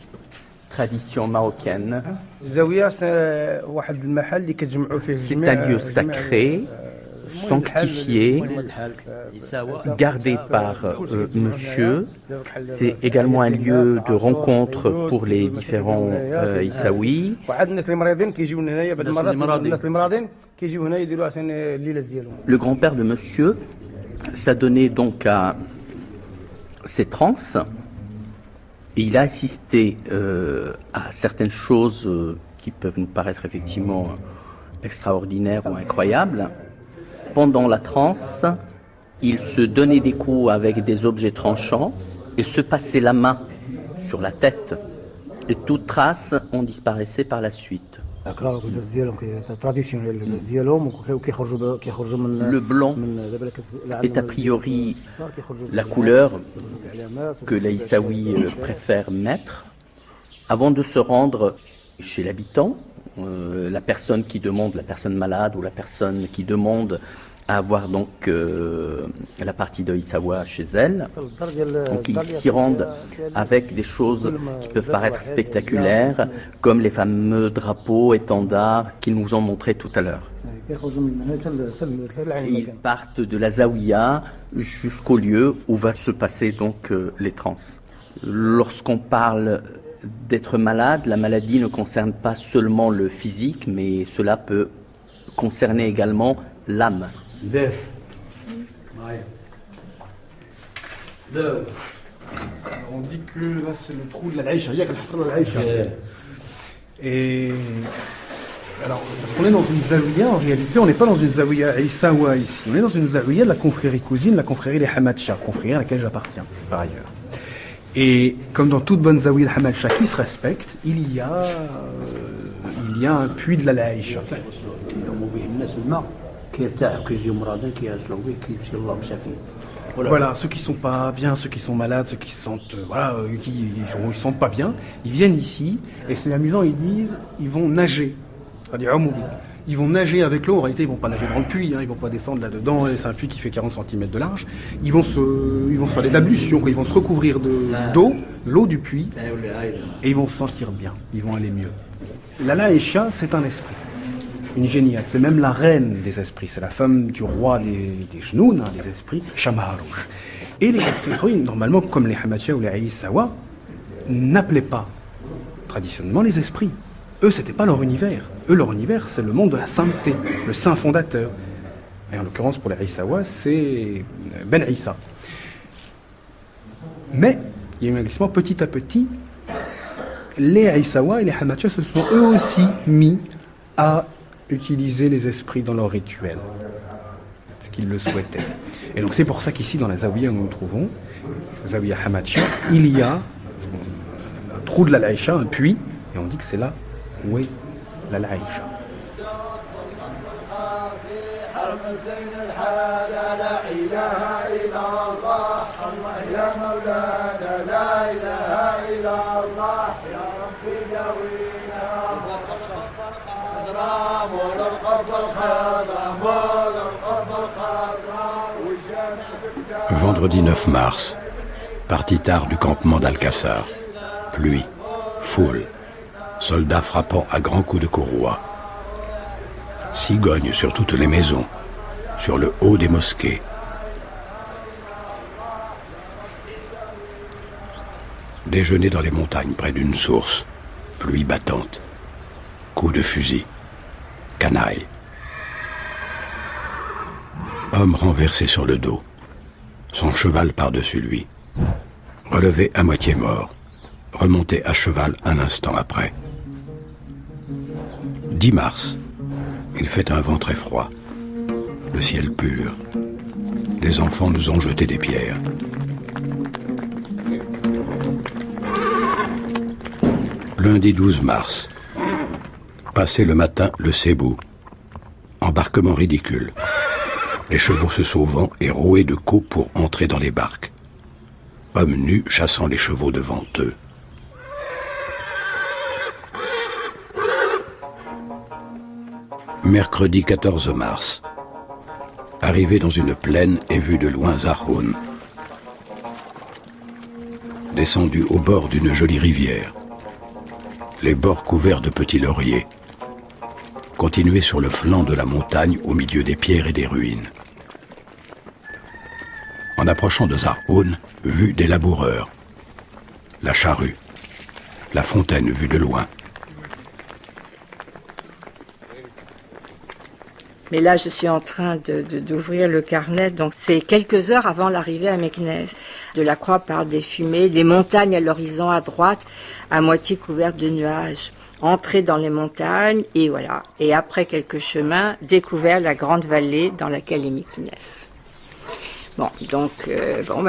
[SPEAKER 9] Tradition marocaine. C'est un lieu sacré, sanctifié, gardé par monsieur. C'est également un lieu de rencontre pour les différents Issaouis. Le grand-père de monsieur s'adonnait donc à ces transes. Et il a assisté à certaines choses qui peuvent nous paraître effectivement extraordinaires ou incroyables. Pendant la transe, il se donnait des coups avec des objets tranchants et se passait la main sur la tête. Et toute trace en disparaissait par la suite. Le blanc est a priori la couleur que les Issaouis préfèrent mettre. Avant de se rendre chez l'habitant, la personne qui demande, la personne malade ou la personne qui demande à avoir donc la partie de Issawa chez elle. Donc ils s'y rendent avec des choses qui peuvent paraître spectaculaires, comme les fameux drapeaux, étendards qu'ils nous ont montrés tout à l'heure. Et ils partent de la Zaouia jusqu'au lieu où va se passer donc les transes. Lorsqu'on parle d'être malade, la maladie ne concerne pas seulement le physique, mais cela peut concerner également l'âme.
[SPEAKER 10] On dit que là c'est le trou de la Aïcha, et alors, parce qu'on est dans une zaouia, en réalité on n'est pas dans une zaouia Issawa ici, on est dans une zaouia de la confrérie cousine, la confrérie des Hamadcha, confrérie à laquelle j'appartiens par ailleurs. Et comme dans toute bonne zaouia de Hamadcha qui se respecte, il y a un puits de la Aïcha. Voilà, ceux qui sont pas bien, ceux qui sont malades, ceux qui se sentent, ils se sentent pas bien, ils viennent ici, et c'est amusant, ils disent, ils vont nager c'est-à-dire ils vont nager avec l'eau. En réalité, ils vont pas nager dans le puits, ils vont pas descendre là-dedans. C'est un puits qui fait 40 cm de large. Ils vont se faire des ablutions, quoi. Ils vont se recouvrir d'eau, l'eau du puits, et ils vont se sentir bien. Ils vont aller mieux. La Laïcha, c'est un esprit, une géniale. C'est même la reine des esprits. C'est la femme du roi des Jnoun, des esprits, Shamaharouch. Et les esprits, normalement, comme les Hamatia ou les Aïssawa, n'appelaient pas traditionnellement les esprits. Eux, c'était pas leur univers. Eux, leur univers, c'est le monde de la sainteté, le saint fondateur. Et en l'occurrence, pour les Aïssawa, c'est Ben Issa. Mais, il y a eu un glissement petit à petit. Les Aïssawa et les Hamatia se sont eux aussi mis à utiliser les esprits dans leur rituel. Ce qu'ils le souhaitaient. Et donc c'est pour ça qu'ici, dans la Zawiya où nous nous trouvons, la Zawiya Hamatia, il y a un trou de la Laïcha, un puits, et on dit que c'est là où est la Laïcha.
[SPEAKER 3] Vendredi 9 mars, parti tard du campement d'Alcassar. Pluie, foule, soldats frappant à grands coups de courroie. Cigognes sur toutes les maisons, sur le haut des mosquées. Déjeuner dans les montagnes près d'une source, pluie battante. Coups de fusil, canaille. Homme renversé sur le dos, son cheval par-dessus lui, relevé à moitié mort, remonté à cheval un instant après. 10 mars, il fait un vent très froid, le ciel pur. Les enfants nous ont jeté des pierres. Lundi 12 mars, passé le matin le Sébou, embarquement ridicule. Les chevaux se sauvant et roués de coups pour entrer dans les barques. Hommes nus chassant les chevaux devant eux. Mercredi 14 mars. Arrivé dans une plaine et vu de loin Zahoun. Descendu au bord d'une jolie rivière. Les bords couverts de petits lauriers. Continué sur le flanc de la montagne au milieu des pierres et des ruines. En approchant de Zahoun, vue des laboureurs. La charrue. La fontaine vue de loin.
[SPEAKER 7] Mais là, je suis en train d'ouvrir le carnet, donc c'est quelques heures avant l'arrivée à Meknès. Delacroix parle des fumées, des montagnes à l'horizon à droite, à moitié couvertes de nuages. Entrer dans les montagnes, et voilà. Et après quelques chemins, découvert la grande vallée dans laquelle est Meknès. Bon, donc,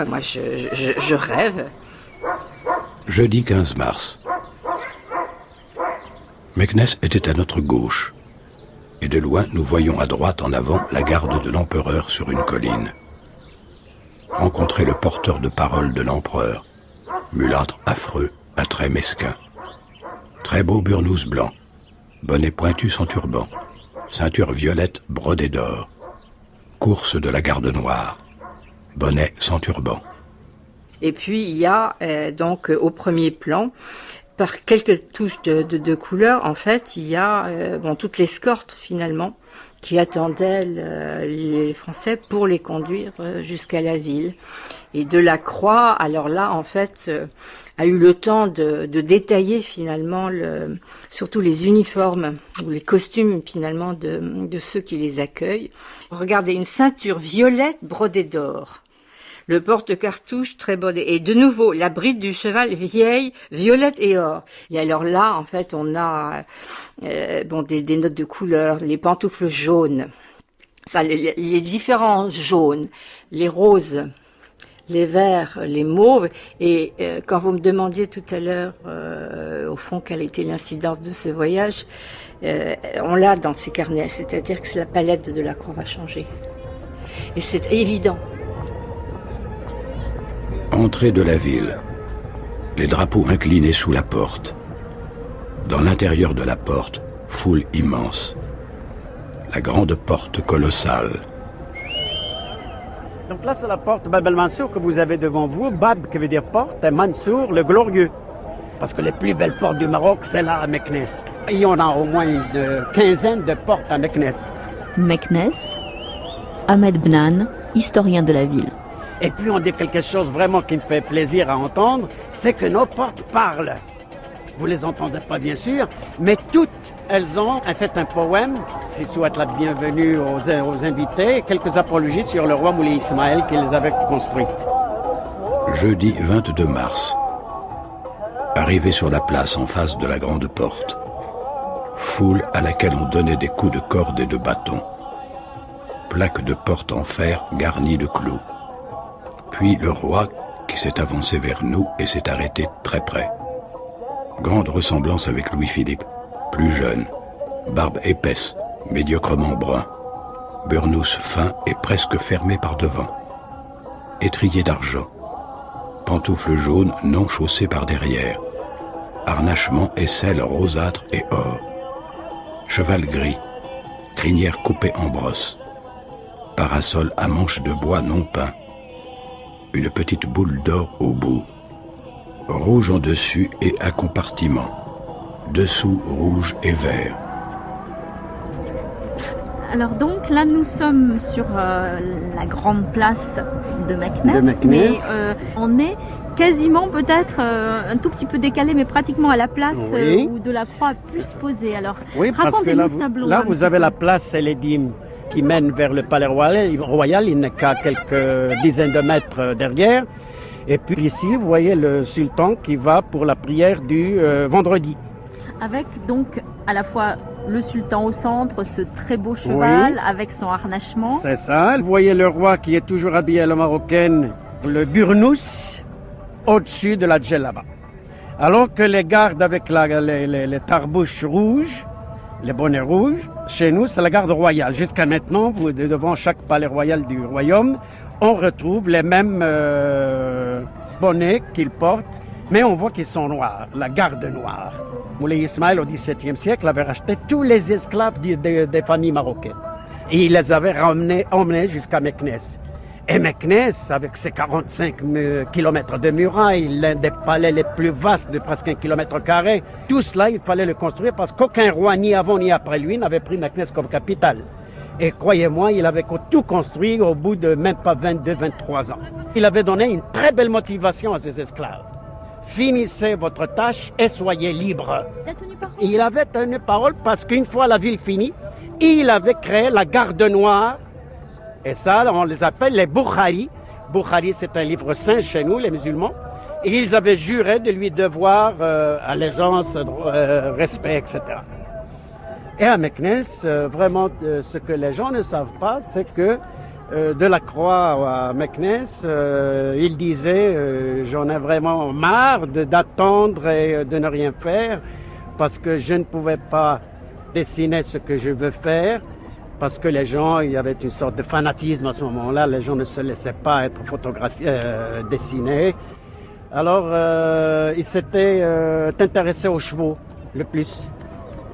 [SPEAKER 7] moi, je rêve.
[SPEAKER 3] Jeudi 15 mars. Meknès était à notre gauche. Et de loin, nous voyons à droite en avant la garde de l'empereur sur une colline. Rencontrer le porteur de parole de l'empereur, mulâtre affreux, à traits mesquins. Très beau burnous blanc, bonnet pointu sans turban, ceinture violette brodée d'or, course de la garde noire, bonnet sans turban.
[SPEAKER 7] Et puis il y a donc au premier plan, par quelques touches de couleur, en fait, il y a toute l'escorte finalement qui attendait les Français pour les conduire jusqu'à la ville. Et Delacroix, alors là, en fait, a eu le temps de détailler finalement surtout les uniformes ou les costumes finalement de ceux qui les accueillent. Regardez, une ceinture violette brodée d'or. Le porte-cartouche très brodé. Et de nouveau, la bride du cheval vieille, violette et or. Et alors là, en fait, on a des notes de couleur, les pantoufles jaunes, ça, les différents jaunes, les roses, les verts, les mauves. Et quand vous me demandiez tout à l'heure, au fond, quelle était l'incidence de ce voyage, on l'a dans ces carnets. C'est-à-dire que la palette de Delacroix va changer. Et c'est évident.
[SPEAKER 3] Entrée de la ville. Les drapeaux inclinés sous la porte. Dans l'intérieur de la porte, foule immense. La grande porte colossale.
[SPEAKER 13] Donc là, c'est la porte Bab el-Mansour que vous avez devant vous. Bab, qui veut dire porte, et Mansour, le glorieux. Parce que les plus belles portes du Maroc, c'est là à Meknès. Il y en a au moins une quinzaine de portes à Meknès.
[SPEAKER 2] Meknès, Ahmed Bnan, historien de la ville.
[SPEAKER 13] Et puis on dit quelque chose vraiment qui me fait plaisir à entendre, c'est que nos portes parlent. Vous les entendez pas bien sûr, mais toutes elles ont un certain poème qui souhaite la bienvenue aux invités et quelques apologies sur le roi Moulay Ismaël qui les avait construites.
[SPEAKER 3] Jeudi 22 mars. Arrivé sur la place en face de la grande porte. Foule à laquelle on donnait des coups de corde et de bâton. Plaque de porte en fer garnie de clous. Puis le roi qui s'est avancé vers nous et s'est arrêté très près. Grande ressemblance avec Louis-Philippe, plus jeune, barbe épaisse, médiocrement brun, burnous fin et presque fermé par devant, étrier d'argent, pantoufles jaunes non chaussées par derrière, harnachement aisselle rosâtre et or, cheval gris, crinière coupée en brosse, parasol à manches de bois non peint, une petite boule d'or au bout, rouge en dessus et à compartiment, dessous rouge et vert.
[SPEAKER 2] Alors donc là nous sommes sur la grande place de Meknès,
[SPEAKER 13] mais
[SPEAKER 2] on est quasiment peut-être un tout petit peu décalé, mais pratiquement à la place
[SPEAKER 13] oui.
[SPEAKER 2] où de la croix a pu se poser. Alors
[SPEAKER 13] oui, parce que là vous avez la place Sélédim qui mène vers le palais royal, il n'est qu'à quelques dizaines de mètres derrière. Et puis ici, vous voyez le sultan qui va pour la prière du vendredi.
[SPEAKER 2] Avec donc à la fois le sultan au centre, ce très beau cheval
[SPEAKER 13] oui.
[SPEAKER 2] avec son harnachement.
[SPEAKER 13] C'est ça. Vous voyez le roi qui est toujours habillé à la marocaine, le burnous, au-dessus de la djellaba. Alors que les gardes avec les tarbouches rouges, les bonnets rouges, chez nous, c'est la garde royale. Jusqu'à maintenant, devant chaque palais royal du royaume, on retrouve les mêmes bonnets qu'ils portent, mais on voit qu'ils sont noirs, la garde noire. Moulay Ismaël, au XVIIe siècle, avait racheté tous les esclaves des familles marocaines. Et il les avait emmenés jusqu'à Meknès. Et Meknès, avec ses 45 kilomètres de murailles, l'un des palais les plus vastes de presque 1 kilomètre carré, tout cela, il fallait le construire parce qu'aucun roi, ni avant ni après lui, n'avait pris Meknès comme capitale. Et croyez-moi, il avait tout construit au bout de même pas 22-23 ans. Il avait donné une très belle motivation à ses esclaves. Finissez votre tâche et soyez libres. Il avait tenu parole parce qu'une fois la ville finie, il avait créé la garde noire. Et ça, on les appelle les Boukhari. Boukhari, c'est un livre saint chez nous, les musulmans. Et ils avaient juré de lui devoir allégeance, respect, etc. Et à Meknès, vraiment, ce que les gens ne savent pas, c'est que de la Croix à Meknès, il disait j'en ai vraiment marre d'attendre et de ne rien faire parce que je ne pouvais pas dessiner ce que je veux faire parce que les gens, il y avait une sorte de fanatisme à ce moment-là, les gens ne se laissaient pas être photographiés, dessinés. Alors, il s'était intéressé aux chevaux le plus.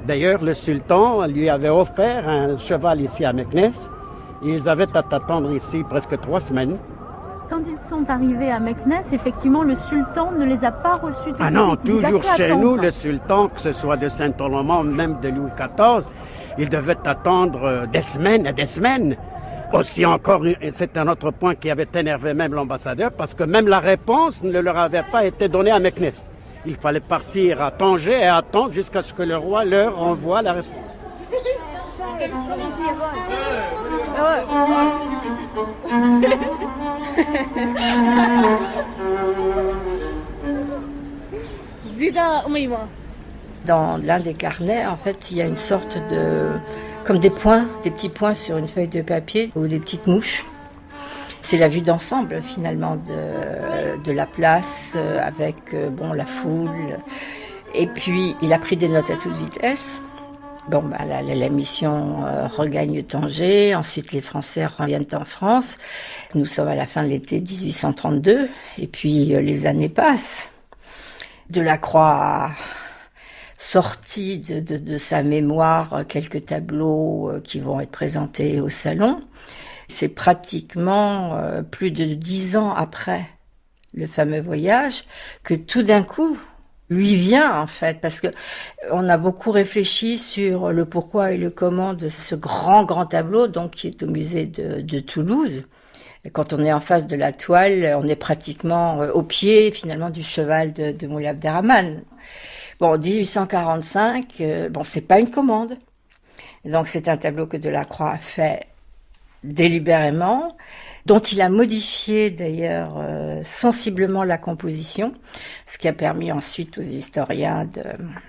[SPEAKER 13] D'ailleurs, le sultan lui avait offert un cheval ici à Meknès. Ils avaient à attendre ici presque 3 semaines.
[SPEAKER 2] Quand ils sont arrivés à Meknès, effectivement, le sultan ne les a pas reçus tout de suite.
[SPEAKER 13] Ah non, toujours chez nous, le sultan, que ce soit de Saint-Ornement, même de Louis XIV, il devait attendre des semaines et des semaines. Aussi encore, c'est un autre point qui avait énervé même l'ambassadeur, parce que même la réponse ne leur avait pas été donnée à Meknès. Il fallait partir à Tanger et attendre jusqu'à ce que le roi leur envoie la réponse.
[SPEAKER 7] Dans l'un des carnets, en fait, il y a une sorte de... comme des points, des petits points sur une feuille de papier ou des petites mouches. C'est la vue d'ensemble, finalement, de la place avec la foule. Et puis, il a pris des notes à toute vitesse. Bon, la mission regagne Tanger. Ensuite, les Français reviennent en France. Nous sommes à la fin de l'été 1832. Et puis, les années passent. Delacroix sorti de sa mémoire quelques tableaux qui vont être présentés au salon. C'est pratiquement plus de 10 ans après le fameux voyage que tout d'un coup lui vient en fait, parce que on a beaucoup réfléchi sur le pourquoi et le comment de ce grand tableau, donc qui est au musée de Toulouse. Et quand on est en face de la toile, on est pratiquement au pied finalement du cheval de Moulay Abderrahmane. Bon, 1845, c'est pas une commande. Donc c'est un tableau que Delacroix a fait délibérément, dont il a modifié d'ailleurs sensiblement la composition, ce qui a permis ensuite aux historiens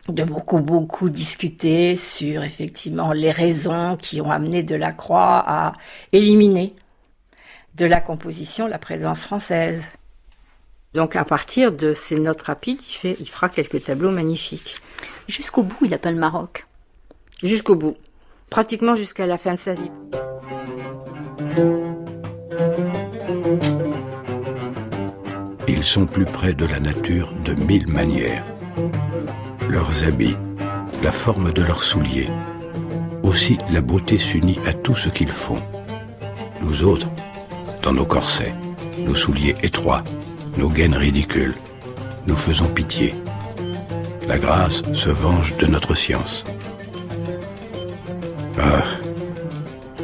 [SPEAKER 7] de beaucoup discuter sur effectivement les raisons qui ont amené Delacroix à éliminer de la composition la présence française. Donc à partir de ces notes rapides, il fera quelques tableaux magnifiques.
[SPEAKER 2] Jusqu'au bout, il appelle le Maroc.
[SPEAKER 7] Jusqu'au bout, pratiquement jusqu'à la fin de sa vie.
[SPEAKER 3] Ils sont plus près de la nature de 1000 manières. Leurs habits, la forme de leurs souliers, aussi la beauté s'unit à tout ce qu'ils font. Nous autres, dans nos corsets, nos souliers étroits, nos gaines ridicules, nous faisons pitié. La grâce se venge de notre science. Ah,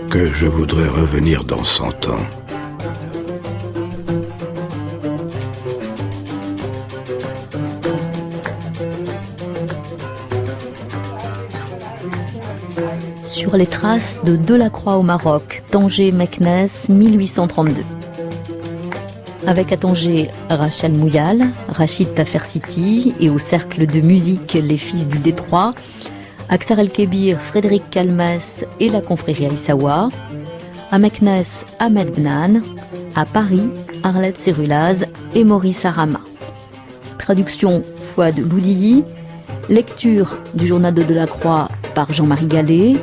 [SPEAKER 3] que je voudrais revenir dans 100 ans.
[SPEAKER 2] Sur les traces de Delacroix au Maroc, Tanger, Meknès, 1832. Avec à Tanger Rachel Mouyal, Rachid Tafersiti et au cercle de musique Les Fils du Détroit, Aksar El-Kébir, Frédéric Calmès et la confrérie Aïssawa, à Meknès, Ahmed Bnan, à Paris, Arlette Cérulaz et Maurice Arama. Traduction Fouad Loudilly, lecture du journal de Delacroix par Jean-Marie Gallet,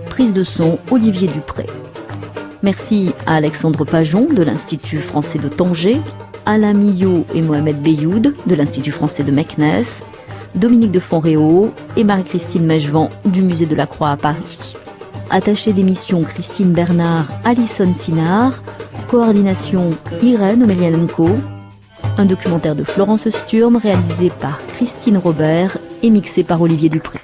[SPEAKER 2] prise de son Olivier Dupré. Merci à Alexandre Pajon de l'Institut français de Tanger, Alain Millot et Mohamed Beyoud de l'Institut français de Meknès, Dominique de Fonréau et Marie-Christine Mechevant du musée de la Croix à Paris. Attachée d'émission Christine Bernard, Alison Sinard, coordination Irène Omelianenko, un documentaire de Florence Sturm réalisé par Christine Robert et mixé par Olivier Dupré.